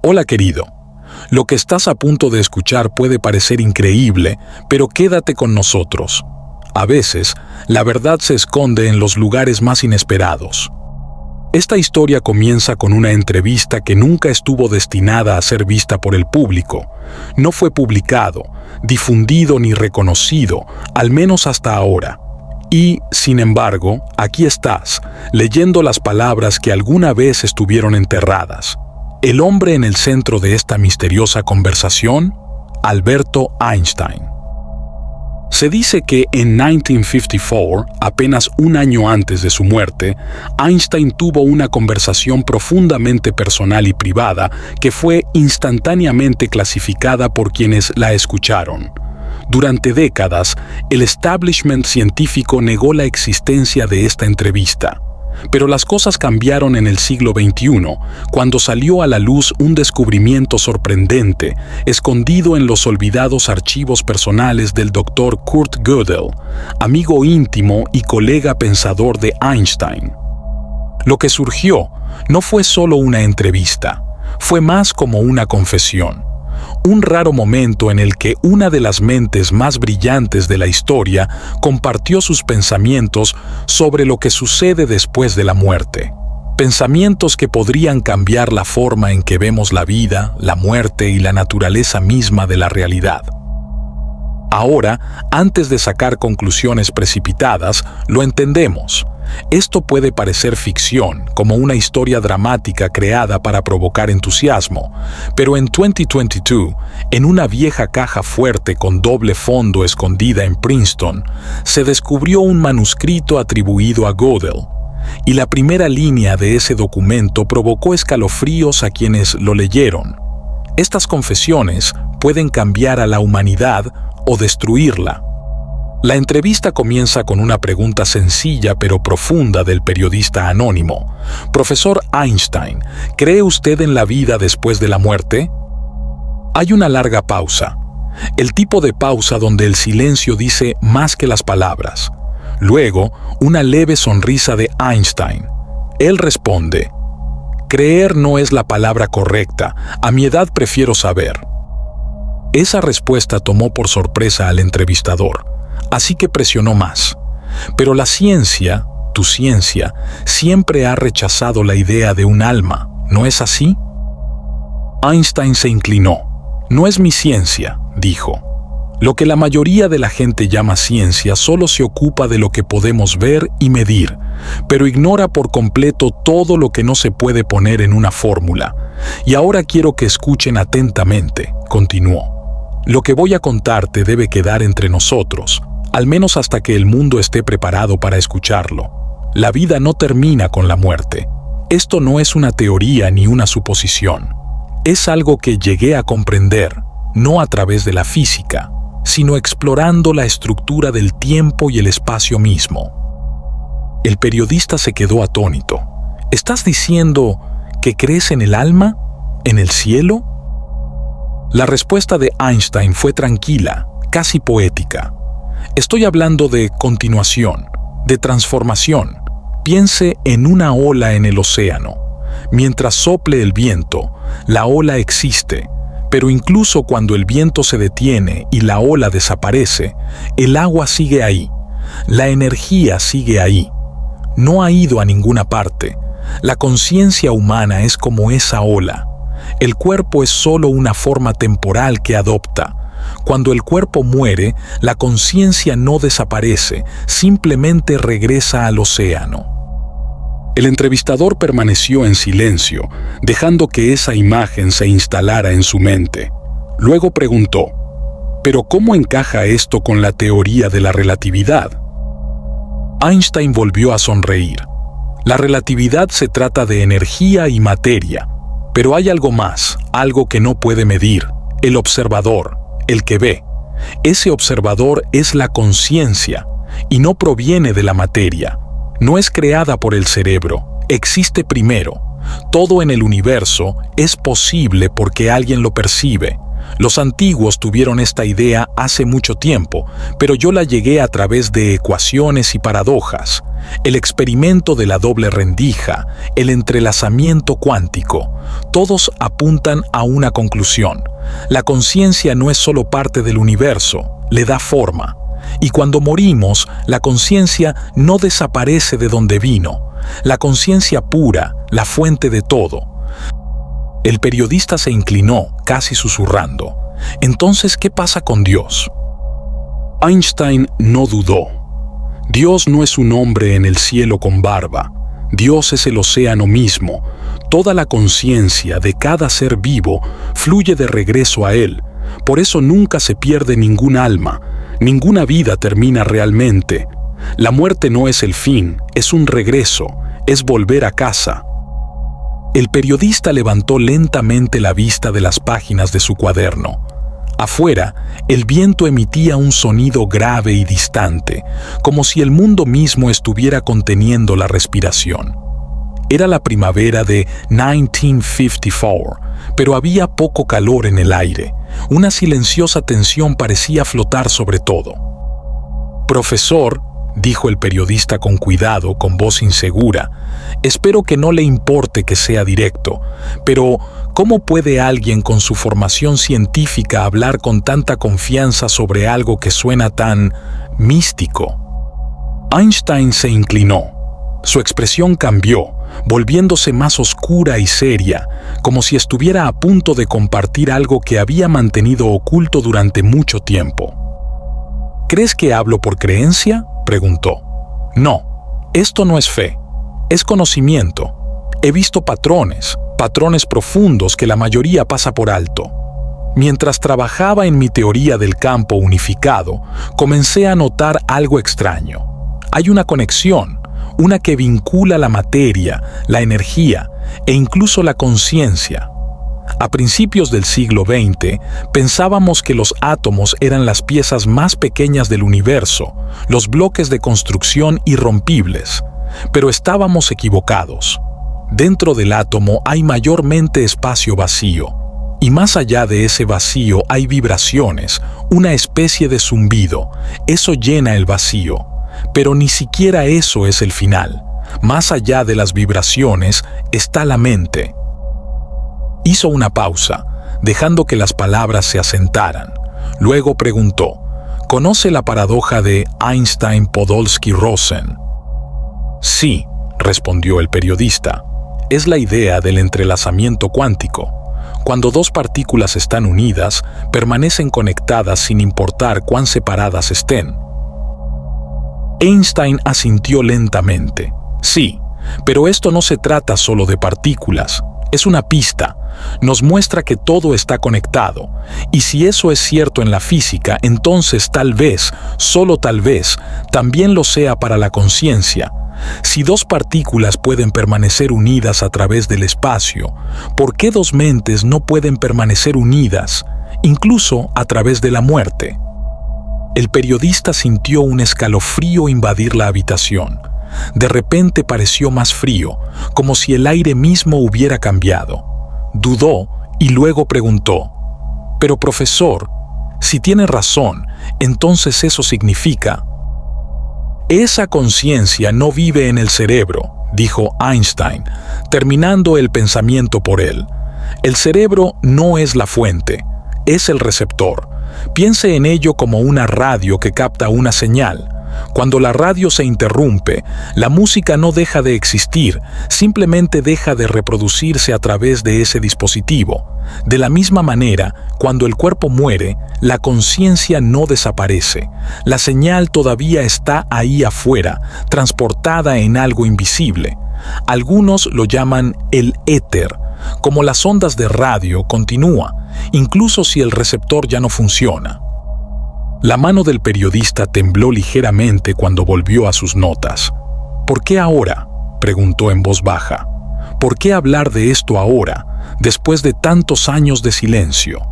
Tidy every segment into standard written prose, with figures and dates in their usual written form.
Hola querido, lo que estás a punto de escuchar puede parecer increíble, pero quédate con nosotros. A veces, la verdad se esconde en los lugares más inesperados. Esta historia comienza con una entrevista que nunca estuvo destinada a ser vista por el público. No fue publicado, difundido ni reconocido, al menos hasta ahora. Y, sin embargo, aquí estás, leyendo las palabras que alguna vez estuvieron enterradas. El hombre en el centro de esta misteriosa conversación, Alberto Einstein. Se dice que en 1954, apenas un año antes de su muerte, Einstein tuvo una conversación profundamente personal y privada que fue instantáneamente clasificada por quienes la escucharon. Durante décadas, el establishment científico negó la existencia de esta entrevista. Pero las cosas cambiaron en el siglo XXI, cuando salió a la luz un descubrimiento sorprendente, escondido en los olvidados archivos personales del Dr. Kurt Gödel, amigo íntimo y colega pensador de Einstein. Lo que surgió no fue solo una entrevista, fue más como una confesión. Un raro momento en el que una de las mentes más brillantes de la historia compartió sus pensamientos sobre lo que sucede después de la muerte. Pensamientos que podrían cambiar la forma en que vemos la vida, la muerte y la naturaleza misma de la realidad. Ahora, antes de sacar conclusiones precipitadas, lo entendemos. Esto puede parecer ficción, como una historia dramática creada para provocar entusiasmo, pero en 2022, en una vieja caja fuerte con doble fondo escondida en Princeton, se descubrió un manuscrito atribuido a Gödel, y la primera línea de ese documento provocó escalofríos a quienes lo leyeron. Estas confesiones pueden cambiar a la humanidad o destruirla. La entrevista comienza con una pregunta sencilla pero profunda del periodista anónimo. Profesor Einstein, ¿cree usted en la vida después de la muerte? Hay una larga pausa. El tipo de pausa donde el silencio dice más que las palabras. Luego, una leve sonrisa de Einstein. Él responde: creer no es la palabra correcta. A mi edad prefiero saber. Esa respuesta tomó por sorpresa al entrevistador. Así que presionó más. Pero la ciencia, tu ciencia, siempre ha rechazado la idea de un alma, ¿no es así? Einstein se inclinó. No es mi ciencia, dijo. Lo que la mayoría de la gente llama ciencia solo se ocupa de lo que podemos ver y medir, pero ignora por completo todo lo que no se puede poner en una fórmula. Y ahora quiero que escuchen atentamente, continuó. Lo que voy a contarte debe quedar entre nosotros, al menos hasta que el mundo esté preparado para escucharlo. La vida no termina con la muerte. Esto no es una teoría ni una suposición. Es algo que llegué a comprender, no a través de la física, sino explorando la estructura del tiempo y el espacio mismo. El periodista se quedó atónito. ¿Estás diciendo que crees en el alma? ¿En el cielo? La respuesta de Einstein fue tranquila, casi poética. Estoy hablando de continuación, de transformación. Piense en una ola en el océano. Mientras sople el viento, la ola existe, pero incluso cuando el viento se detiene y la ola desaparece, el agua sigue ahí, la energía sigue ahí. No ha ido a ninguna parte. La conciencia humana es como esa ola. El cuerpo es solo una forma temporal que adopta. Cuando el cuerpo muere, la conciencia no desaparece, simplemente regresa al océano. El entrevistador permaneció en silencio, dejando que esa imagen se instalara en su mente. Luego preguntó: ¿pero cómo encaja esto con la teoría de la relatividad? Einstein volvió a sonreír. La relatividad se trata de energía y materia, pero hay algo más, algo que no puede medir: el observador. El que ve. Ese observador es la conciencia y no proviene de la materia. No es creada por el cerebro, existe primero. Todo en el universo es posible porque alguien lo percibe. Los antiguos tuvieron esta idea hace mucho tiempo, pero yo la llegué a través de ecuaciones y paradojas, el experimento de la doble rendija, el entrelazamiento cuántico. Todos apuntan a una conclusión. La conciencia no es solo parte del universo, le da forma. Y cuando morimos, la conciencia no desaparece de donde vino. La conciencia pura, la fuente de todo. El periodista se inclinó, casi susurrando. Entonces, ¿qué pasa con Dios? Einstein no dudó. Dios no es un hombre en el cielo con barba. Dios es el océano mismo. Toda la conciencia de cada ser vivo fluye de regreso a Él. Por eso nunca se pierde ningún alma. Ninguna vida termina realmente. La muerte no es el fin, es un regreso, es volver a casa. El periodista levantó lentamente la vista de las páginas de su cuaderno. Afuera, el viento emitía un sonido grave y distante, como si el mundo mismo estuviera conteniendo la respiración. Era la primavera de 1954, pero había poco calor en el aire. Una silenciosa tensión parecía flotar sobre todo. «Profesor», dijo el periodista con cuidado, con voz insegura, «espero que no le importe que sea directo, pero ¿cómo puede alguien con su formación científica hablar con tanta confianza sobre algo que suena tan místico?» Einstein se inclinó. Su expresión cambió, volviéndose más oscura y seria, como si estuviera a punto de compartir algo que había mantenido oculto durante mucho tiempo. «¿Crees que hablo por creencia?», preguntó. «No, esto no es fe, es conocimiento. He visto patrones profundos que la mayoría pasa por alto. Mientras trabajaba en mi teoría del campo unificado, comencé a notar algo extraño. Hay una conexión, una que vincula la materia, la energía e incluso la conciencia. A principios del siglo XX, pensábamos que los átomos eran las piezas más pequeñas del universo, los bloques de construcción irrompibles, pero estábamos equivocados. Dentro del átomo hay mayormente espacio vacío, y más allá de ese vacío hay vibraciones, una especie de zumbido. Eso llena el vacío, pero ni siquiera eso es el final. Más allá de las vibraciones está la mente». Hizo una pausa, dejando que las palabras se asentaran. Luego preguntó, ¿conoce la paradoja de Einstein-Podolsky-Rosen? «Sí», respondió el periodista. «Es la idea del entrelazamiento cuántico. Cuando dos partículas están unidas, permanecen conectadas sin importar cuán separadas estén». Einstein asintió lentamente. «Sí, pero esto no se trata solo de partículas. Es una pista. Nos muestra que todo está conectado. Y si eso es cierto en la física, entonces tal vez, solo tal vez, también lo sea para la conciencia. Si dos partículas pueden permanecer unidas a través del espacio, ¿por qué dos mentes no pueden permanecer unidas, incluso a través de la muerte?» El periodista sintió un escalofrío invadir la habitación. De repente pareció más frío, como si el aire mismo hubiera cambiado. Dudó y luego preguntó, «Pero profesor, si tiene razón, entonces eso significa…» «Esa conciencia no vive en el cerebro», dijo Einstein, terminando el pensamiento por él. «El cerebro no es la fuente, es el receptor. Piense en ello como una radio que capta una señal. Cuando la radio se interrumpe, la música no deja de existir, simplemente deja de reproducirse a través de ese dispositivo. De la misma manera, cuando el cuerpo muere, la conciencia no desaparece. La señal todavía está ahí afuera, transportada en algo invisible. Algunos lo llaman el éter. Como las ondas de radio, continúa, incluso si el receptor ya no funciona». La mano del periodista tembló ligeramente cuando volvió a sus notas. «¿Por qué ahora?», preguntó en voz baja. «¿Por qué hablar de esto ahora, después de tantos años de silencio?».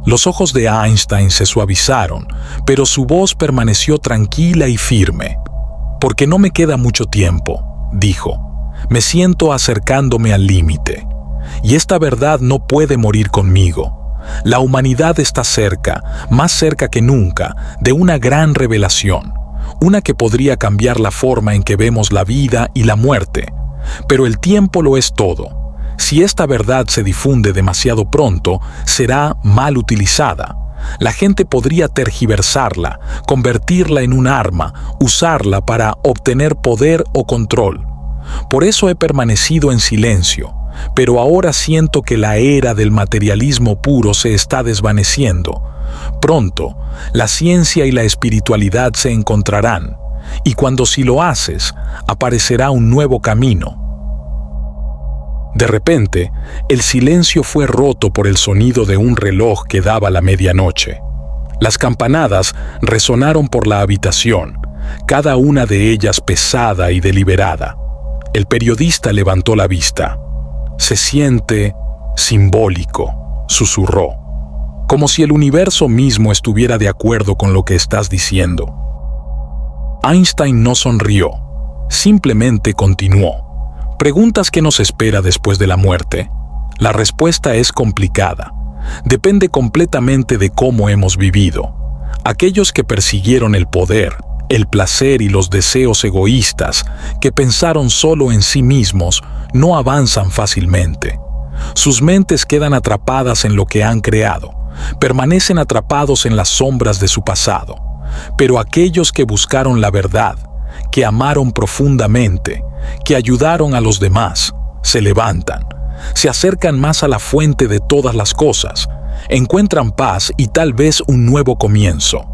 Los ojos de Einstein se suavizaron, pero su voz permaneció tranquila y firme. «Porque no me queda mucho tiempo», dijo. «Me siento acercándome al límite. Y esta verdad no puede morir conmigo. La humanidad está cerca, más cerca que nunca, de una gran revelación, una que podría cambiar la forma en que vemos la vida y la muerte. Pero el tiempo lo es todo. Si esta verdad se difunde demasiado pronto, será mal utilizada. La gente podría tergiversarla, convertirla en un arma, usarla para obtener poder o control. Por eso he permanecido en silencio, pero ahora siento que la era del materialismo puro se está desvaneciendo. Pronto, la ciencia y la espiritualidad se encontrarán, y cuando sí lo haces, aparecerá un nuevo camino. De repente, el silencio fue roto por el sonido de un reloj que daba la medianoche. Las campanadas resonaron por la habitación, cada una de ellas pesada y deliberada. El periodista levantó la vista. «Se siente simbólico», susurró, «como si el universo mismo estuviera de acuerdo con lo que estás diciendo». Einstein no sonrió, simplemente continuó. ¿Preguntas qué nos espera después de la muerte? La respuesta es complicada. Depende completamente de cómo hemos vivido. Aquellos que persiguieron el poder, el placer y los deseos egoístas, que pensaron solo en sí mismos, no avanzan fácilmente. Sus mentes quedan atrapadas en lo que han creado, permanecen atrapados en las sombras de su pasado. Pero aquellos que buscaron la verdad, que amaron profundamente, que ayudaron a los demás, se levantan, se acercan más a la fuente de todas las cosas, encuentran paz y tal vez un nuevo comienzo.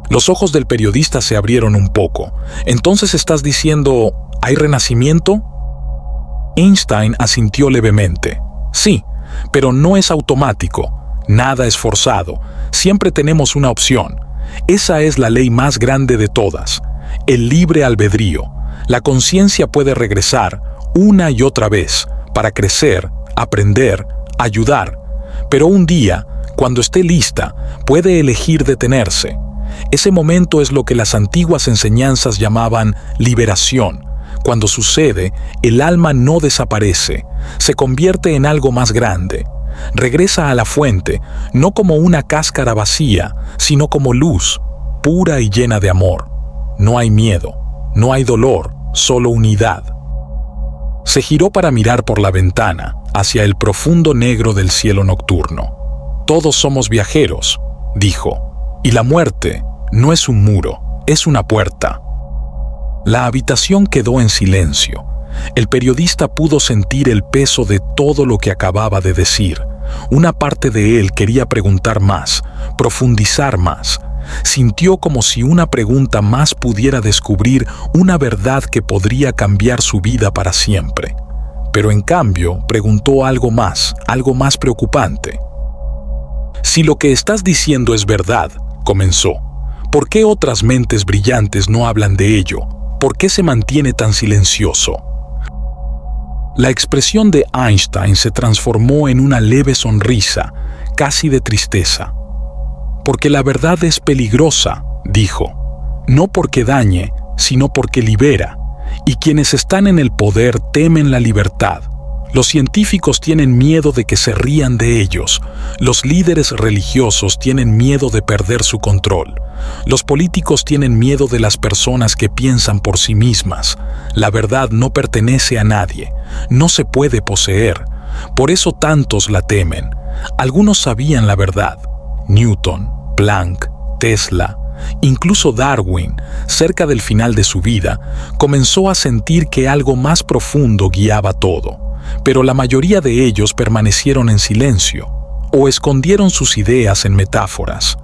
Los ojos del periodista se abrieron un poco. ¿Entonces estás diciendo, ¿hay renacimiento? Einstein asintió levemente. Sí, pero no es automático, nada es forzado, siempre tenemos una opción. Esa es la ley más grande de todas, el libre albedrío. La conciencia puede regresar una y otra vez para crecer, aprender, ayudar, pero un día, cuando esté lista, puede elegir detenerse. Ese momento es lo que las antiguas enseñanzas llamaban liberación. Cuando sucede, el alma no desaparece, se convierte en algo más grande. Regresa a la fuente, no como una cáscara vacía, sino como luz, pura y llena de amor. No hay miedo, no hay dolor, solo unidad. Se giró para mirar por la ventana, hacia el profundo negro del cielo nocturno. Todos somos viajeros, dijo, y la muerte no es un muro, es una puerta. La habitación quedó en silencio. El periodista pudo sentir el peso de todo lo que acababa de decir. Una parte de él quería preguntar más, profundizar más. Sintió como si una pregunta más pudiera descubrir una verdad que podría cambiar su vida para siempre. Pero en cambio, preguntó algo más preocupante. Si lo que estás diciendo es verdad, comenzó, ¿por qué otras mentes brillantes no hablan de ello? ¿Por qué se mantiene tan silencioso? La expresión de Einstein se transformó en una leve sonrisa, casi de tristeza. Porque la verdad es peligrosa, dijo, no porque dañe, sino porque libera, y quienes están en el poder temen la libertad. Los científicos tienen miedo de que se rían de ellos, los líderes religiosos tienen miedo de perder su control, los políticos tienen miedo de las personas que piensan por sí mismas. La verdad no pertenece a nadie, no se puede poseer, por eso tantos la temen. Algunos sabían la verdad, Newton, Planck, Tesla, incluso Darwin, cerca del final de su vida, comenzó a sentir que algo más profundo guiaba todo. Pero la mayoría de ellos permanecieron en silencio o escondieron sus ideas en metáforas.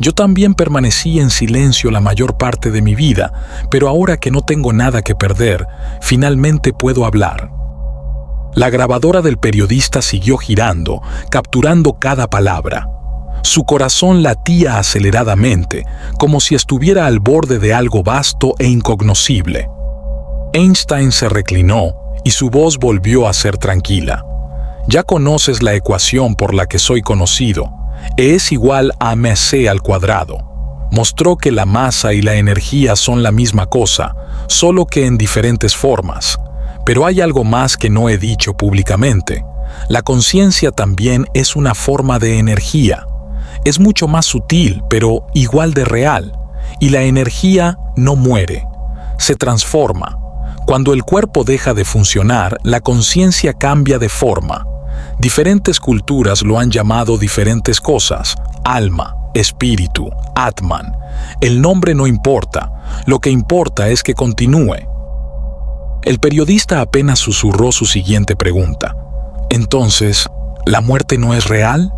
Yo también permanecí en silencio la mayor parte de mi vida, pero ahora que no tengo nada que perder, finalmente puedo hablar. La grabadora del periodista siguió girando, capturando cada palabra. Su corazón latía aceleradamente, como si estuviera al borde de algo vasto e incognoscible. Einstein se reclinó y su voz volvió a ser tranquila. Ya conoces la ecuación por la que soy conocido. E es igual a mc al cuadrado. Mostró que la masa y la energía son la misma cosa, solo que en diferentes formas. Pero hay algo más que no he dicho públicamente. La conciencia también es una forma de energía. Es mucho más sutil, pero igual de real. Y la energía no muere, se transforma. Cuando el cuerpo deja de funcionar, la conciencia cambia de forma. Diferentes culturas lo han llamado diferentes cosas: alma, espíritu, Atman. El nombre no importa, lo que importa es que continúe. El periodista apenas susurró su siguiente pregunta. Entonces, ¿la muerte no es real?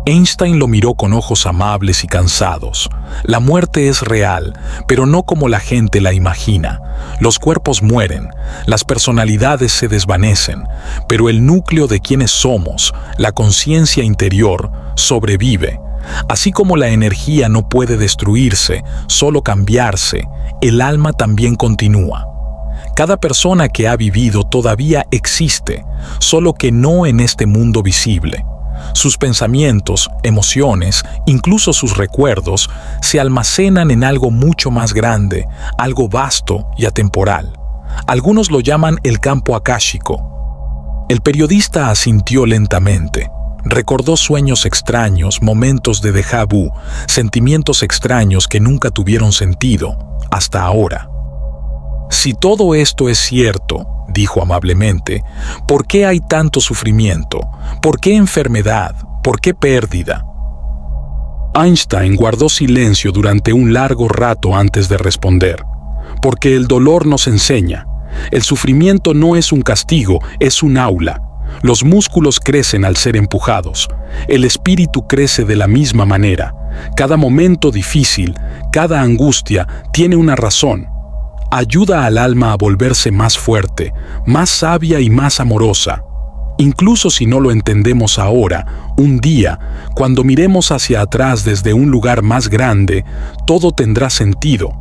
Einstein lo miró con ojos amables y cansados. La muerte es real, pero no como la gente la imagina. Los cuerpos mueren, las personalidades se desvanecen, pero el núcleo de quienes somos, la conciencia interior, sobrevive. Así como la energía no puede destruirse, solo cambiarse, el alma también continúa. Cada persona que ha vivido todavía existe, solo que no en este mundo visible. Sus pensamientos, emociones, incluso sus recuerdos, se almacenan en algo mucho más grande, algo vasto y atemporal. Algunos lo llaman el campo akáshico. El periodista asintió lentamente. Recordó sueños extraños, momentos de déjà vu, sentimientos extraños que nunca tuvieron sentido, hasta ahora. Si todo esto es cierto, dijo amablemente, ¿por qué hay tanto sufrimiento? ¿Por qué enfermedad? ¿Por qué pérdida? Einstein guardó silencio durante un largo rato antes de responder. Porque el dolor nos enseña. El sufrimiento no es un castigo, es un aula. Los músculos crecen al ser empujados. El espíritu crece de la misma manera. Cada momento difícil, cada angustia tiene una razón. Ayuda al alma a volverse más fuerte, más sabia y más amorosa. Incluso si no lo entendemos ahora, un día, cuando miremos hacia atrás desde un lugar más grande, todo tendrá sentido.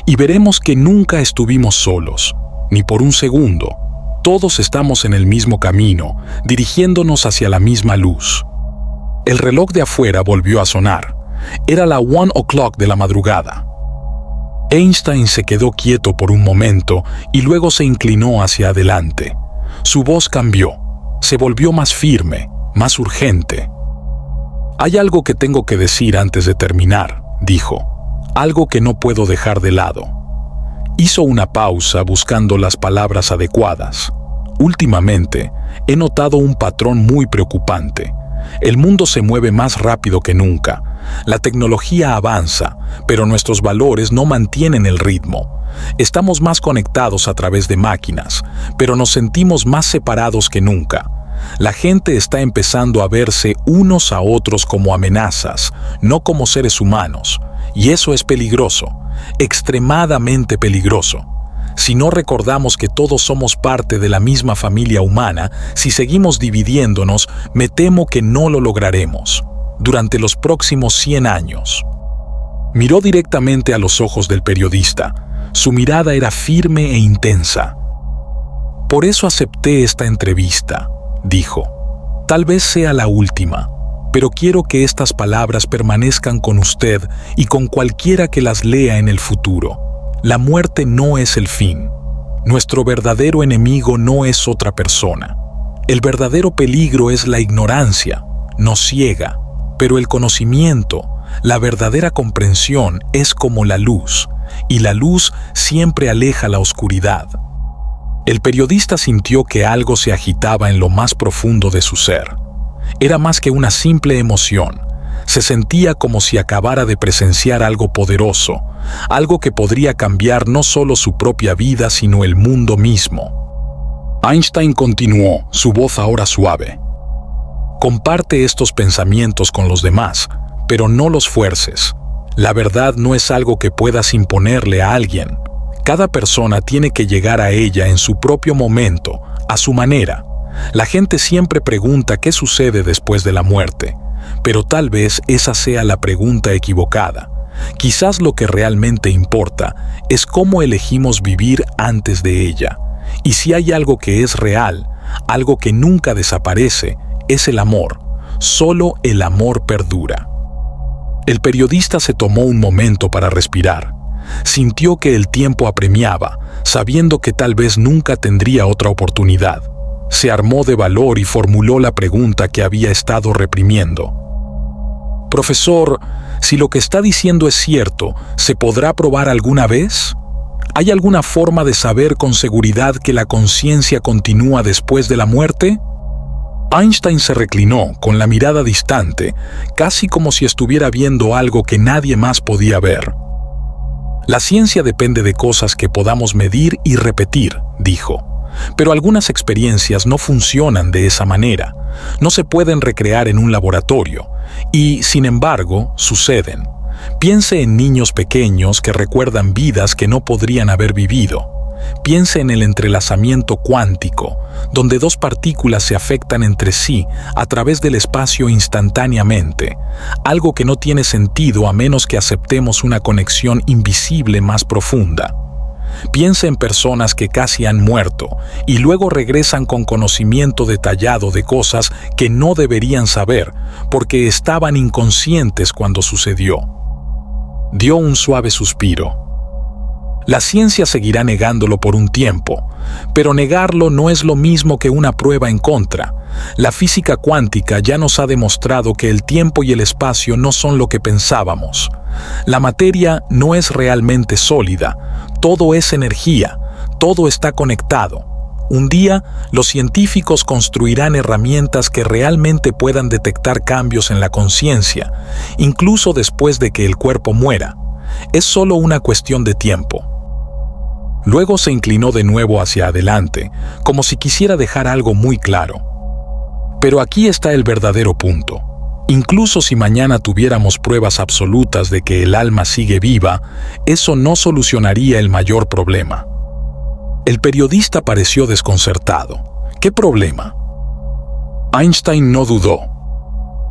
Y veremos que nunca estuvimos solos, ni por un segundo. Todos estamos en el mismo camino, dirigiéndonos hacia la misma luz. El reloj de afuera volvió a sonar. Era la 1 o'clock de la madrugada. Einstein se quedó quieto por un momento y luego se inclinó hacia adelante. Su voz cambió, se volvió más firme, más urgente. «Hay algo que tengo que decir antes de terminar», dijo. «Algo que no puedo dejar de lado». Hizo una pausa buscando las palabras adecuadas. «Últimamente, he notado un patrón muy preocupante. El mundo se mueve más rápido que nunca. La tecnología avanza, pero nuestros valores no mantienen el ritmo. Estamos más conectados a través de máquinas, pero nos sentimos más separados que nunca. La gente está empezando a verse unos a otros como amenazas, no como seres humanos, y eso es peligroso, extremadamente peligroso. Si no recordamos que todos somos parte de la misma familia humana, si seguimos dividiéndonos, me temo que no lo lograremos. Durante los próximos 100 años. Miró directamente a los ojos del periodista. Su mirada era firme e intensa. «Por eso acepté esta entrevista», dijo. «Tal vez sea la última, pero quiero que estas palabras permanezcan con usted y con cualquiera que las lea en el futuro. La muerte no es el fin. Nuestro verdadero enemigo no es otra persona. El verdadero peligro es la ignorancia, nos ciega. Pero el conocimiento, la verdadera comprensión es como la luz, y la luz siempre aleja la oscuridad». El periodista sintió que algo se agitaba en lo más profundo de su ser. Era más que una simple emoción. Se sentía como si acabara de presenciar algo poderoso, algo que podría cambiar no solo su propia vida, sino el mundo mismo. Einstein continuó, su voz ahora suave. «Comparte estos pensamientos con los demás, pero no los fuerces. La verdad no es algo que puedas imponerle a alguien. Cada persona tiene que llegar a ella en su propio momento, a su manera. La gente siempre pregunta qué sucede después de la muerte, pero tal vez esa sea la pregunta equivocada. Quizás lo que realmente importa es cómo elegimos vivir antes de ella. Y si hay algo que es real, algo que nunca desaparece, es el amor. Solo el amor perdura». El periodista se tomó un momento para respirar. Sintió que el tiempo apremiaba, sabiendo que tal vez nunca tendría otra oportunidad. Se armó de valor y formuló la pregunta que había estado reprimiendo. «Profesor, si lo que está diciendo es cierto, ¿se podrá probar alguna vez? ¿Hay alguna forma de saber con seguridad que la conciencia continúa después de la muerte?» Einstein se reclinó con la mirada distante, casi como si estuviera viendo algo que nadie más podía ver. «La ciencia depende de cosas que podamos medir y repetir», dijo. «Pero algunas experiencias no funcionan de esa manera. No se pueden recrear en un laboratorio. Y, sin embargo, suceden. Piense en niños pequeños que recuerdan vidas que no podrían haber vivido. Piense en el entrelazamiento cuántico, donde dos partículas se afectan entre sí a través del espacio instantáneamente, algo que no tiene sentido a menos que aceptemos una conexión invisible más profunda. Piense en personas que casi han muerto y luego regresan con conocimiento detallado de cosas que no deberían saber porque estaban inconscientes cuando sucedió». Dio un suave suspiro. «La ciencia seguirá negándolo por un tiempo, pero negarlo no es lo mismo que una prueba en contra. La física cuántica ya nos ha demostrado que el tiempo y el espacio no son lo que pensábamos. La materia no es realmente sólida, todo es energía, todo está conectado. Un día, los científicos construirán herramientas que realmente puedan detectar cambios en la conciencia, incluso después de que el cuerpo muera. Es solo una cuestión de tiempo». Luego se inclinó de nuevo hacia adelante, como si quisiera dejar algo muy claro. «Pero aquí está el verdadero punto. Incluso si mañana tuviéramos pruebas absolutas de que el alma sigue viva, eso no solucionaría el mayor problema». El periodista pareció desconcertado. «¿Qué problema?». Einstein no dudó.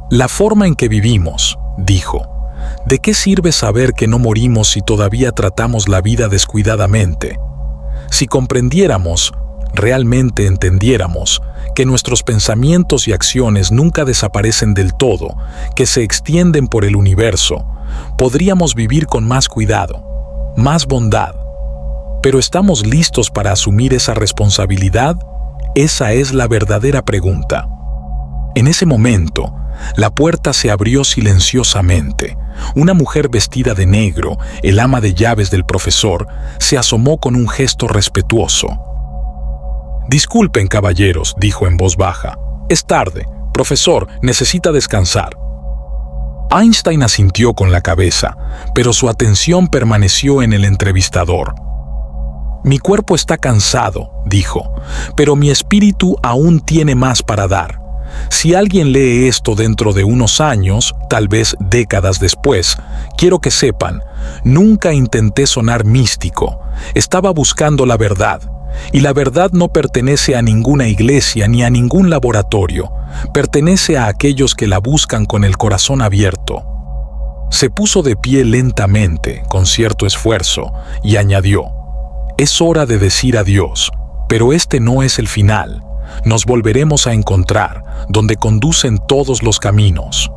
«La forma en que vivimos», dijo. «¿De qué sirve saber que no morimos si todavía tratamos la vida descuidadamente? Si comprendiéramos, realmente entendiéramos, que nuestros pensamientos y acciones nunca desaparecen del todo, que se extienden por el universo, podríamos vivir con más cuidado, más bondad. Pero ¿estamos listos para asumir esa responsabilidad? Esa es la verdadera pregunta». En ese momento, la puerta se abrió silenciosamente. Una mujer vestida de negro, el ama de llaves del profesor, se asomó con un gesto respetuoso. «Disculpen, caballeros», dijo en voz baja. «Es tarde. Profesor, necesita descansar». Einstein asintió con la cabeza, pero su atención permaneció en el entrevistador. «Mi cuerpo está cansado», dijo, «pero mi espíritu aún tiene más para dar. Si alguien lee esto dentro de unos años, tal vez décadas después, quiero que sepan, nunca intenté sonar místico, estaba buscando la verdad, y la verdad no pertenece a ninguna iglesia ni a ningún laboratorio, pertenece a aquellos que la buscan con el corazón abierto». Se puso de pie lentamente, con cierto esfuerzo, y añadió: «Es hora de decir adiós, pero este no es el final. Nos volveremos a encontrar, donde conducen todos los caminos».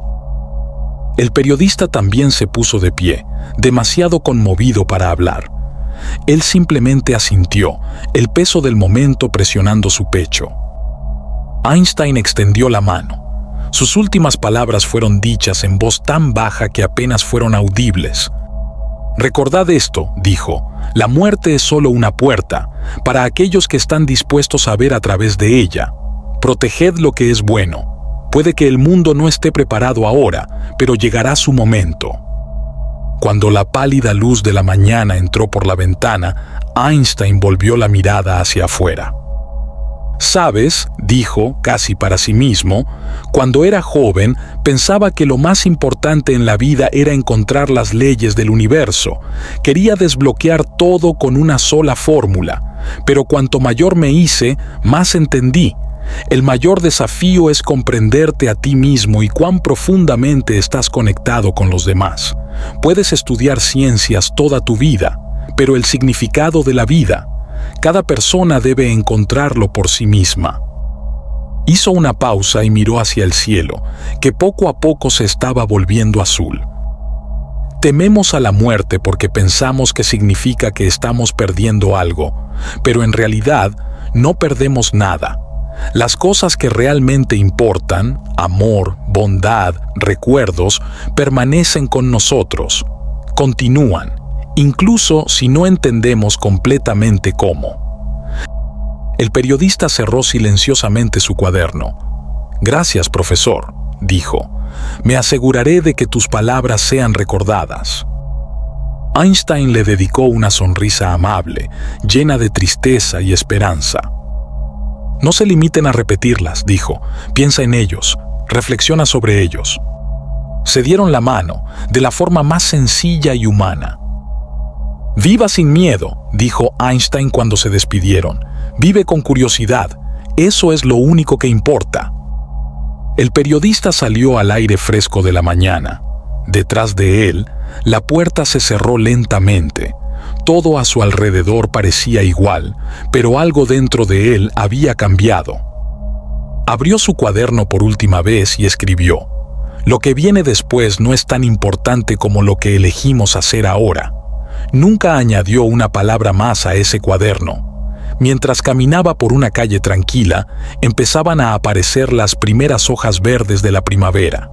El periodista también se puso de pie, demasiado conmovido para hablar. Él simplemente asintió, el peso del momento presionando su pecho. Einstein extendió la mano. Sus últimas palabras fueron dichas en voz tan baja que apenas fueron audibles. «Recordad esto», dijo, «la muerte es solo una puerta, para aquellos que están dispuestos a ver a través de ella. Proteged lo que es bueno. Puede que el mundo no esté preparado ahora, pero llegará su momento». Cuando la pálida luz de la mañana entró por la ventana, Einstein volvió la mirada hacia afuera. «¿Sabes?», dijo, casi para sí mismo, «cuando era joven pensaba que lo más importante en la vida era encontrar las leyes del universo. Quería desbloquear todo con una sola fórmula, pero cuanto mayor me hice, más entendí. El mayor desafío es comprenderte a ti mismo y cuán profundamente estás conectado con los demás. Puedes estudiar ciencias toda tu vida, pero el significado de la vida, cada persona debe encontrarlo por sí misma». Hizo una pausa y miró hacia el cielo, que poco a poco se estaba volviendo azul. Tememos a la muerte porque pensamos que significa que estamos perdiendo algo, pero en realidad no perdemos nada. Las cosas que realmente importan, amor, bondad, recuerdos, permanecen con nosotros, continúan, incluso si no entendemos completamente cómo. El periodista cerró silenciosamente su cuaderno. «Gracias, profesor», dijo. «Me aseguraré de que tus palabras sean recordadas». Einstein le dedicó una sonrisa amable, llena de tristeza y esperanza. «No se limiten a repetirlas», dijo. «Piensa en ellos, reflexiona sobre ellos». Se dieron la mano, de la forma más sencilla y humana. «Viva sin miedo», dijo Einstein cuando se despidieron. «Vive con curiosidad, eso es lo único que importa». El periodista salió al aire fresco de la mañana. Detrás de él, la puerta se cerró lentamente. Todo a su alrededor parecía igual, pero algo dentro de él había cambiado. Abrió su cuaderno por última vez y escribió: «Lo que viene después no es tan importante como lo que elegimos hacer ahora». Nunca añadió una palabra más a ese cuaderno. Mientras caminaba por una calle tranquila, empezaban a aparecer las primeras hojas verdes de la primavera.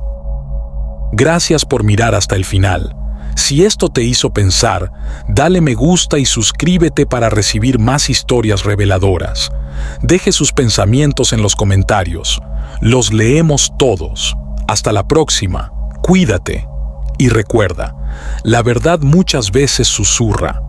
Gracias por mirar hasta el final. Si esto te hizo pensar, dale me gusta y suscríbete para recibir más historias reveladoras. Deje sus pensamientos en los comentarios. Los leemos todos. Hasta la próxima. Cuídate. Y recuerda, la verdad muchas veces susurra.